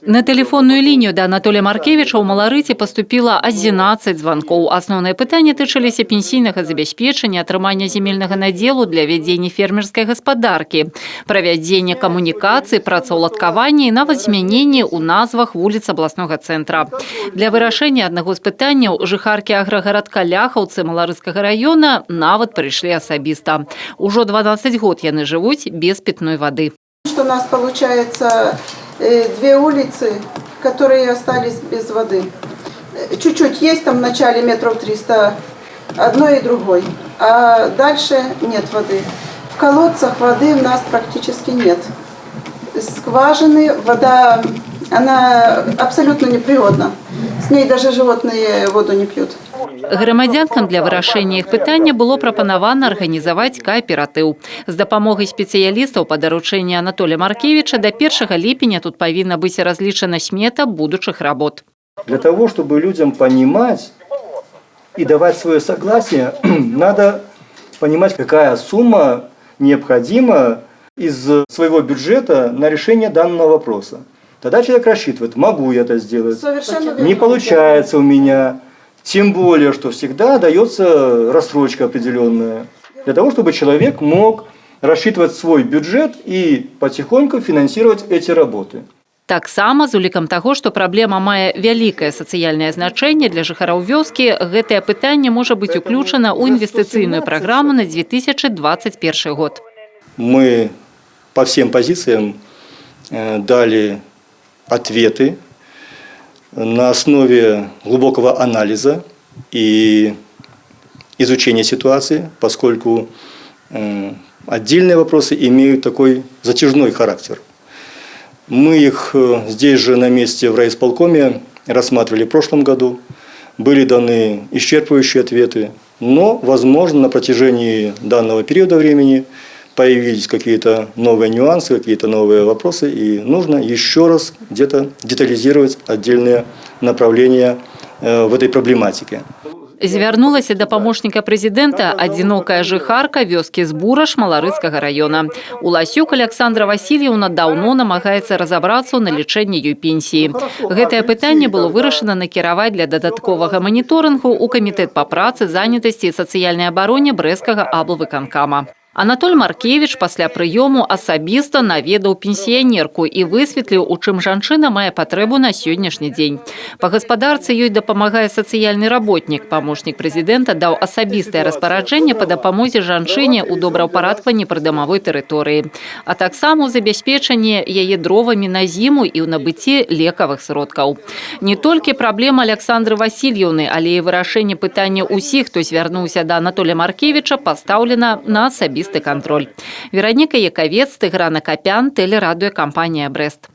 На телефонную линию до Анатолия Маркевича у Маларыці поступило 11 звонков. Основные пытания тычыліся пенсійнага забяспечання, атрымання земельнага надзелу для вядзення фермерской господарки, правядзення камунікацый, працаўладкавання і нават змяненні ў назвах вуліц областного центра. Для вырашэння аднаго з пытанняў жыхаркі аграгарадка Ляхаўцы Маларыцкага района нават прыйшлі асабіста. Ужо 12 год яны жывуць без питной воды. Что у нас получается две улицы, которые остались без воды. Чуть-чуть есть там в начале метров 300 одной и другой, а дальше нет воды. В колодцах воды у нас практически нет. Скважины, вода, она абсолютно непригодна. С ней даже животные воду не пьют. Грамадзянкам для вырашэння іх пытання было прапанавана арганізаваць кааператыў. З дапамогай спецыялістаў па даручэнні Анатолия Маркевича до 1 ліпеня тут павінна быць разлічана смета будучых работ. Для того, чтобы людям понимать и давать свое согласие, надо понимать, какая сумма необходима из своего бюджета на решение данного вопроса. Тогда человек рассчитывает, могу я это сделать, не получается у меня. Тем более, что всегда дается рассрочка определенная. Для того, чтобы человек мог рассчитывать свой бюджет и потихоньку финансировать эти работы. Таксама з улікам таго, што праблема мае вялікае сацыяльнае значэнне для жыхароў вёскі, гэтае пытанне можа быць уключана ў інвестыцыйную праграму на 2021 год. Мы по всем позициям дали ответы на основе глубокого анализа и изучения ситуации, поскольку отдельные вопросы имеют такой затяжной характер. Мы их здесь же на месте в райисполкоме рассматривали в прошлом году, были даны исчерпывающие ответы, но, возможно, на протяжении данного периода времени появились какие-то новые нюансы, какие-то новые вопросы, и нужно еще раз где-то детализировать отдельные направления в этой проблематике. Звярнулася да памочніка прэзідэнта адзінокая жыхарка вёскі Збураш Маларыцкага района. Уласюк Александра Васильевна даўно намагаецца разабрацца ў налічэнні ёй пенсіі. Гэтае пытанне было вырашана накіраваць для дадатковага маніторынгу ў камітэт па працы, занятасці і сацыяльнай абароне брэсцкага аблвыканкама. Анатоль Маркевич пасля прыёму асабіста наведаў пенсіянерку і высветліў, у чым жанчына мае патрэбу на сённяшні дзень. Па гаспадарцы ёй дапамагае сацыяльны работнік. Памочнік прэзідэнта даў асабістае распараджэнне па дапамозе жанчыне ў добраўпарадкаванні прыдамавой тэрыторыі, а таксама ў забяспечанні яе дровамі на зіму і ў набыцці лекавых сродкаў. Не толькі праблема Александры Васильевны, але і вырашэнне пытання ўсіх, хто звярнуўся да Анатолия Маркевича, пастаўлена на асабісты контроль. Вероніка Яковец, Тыгран Акопян, телерадиокомпания «Брест».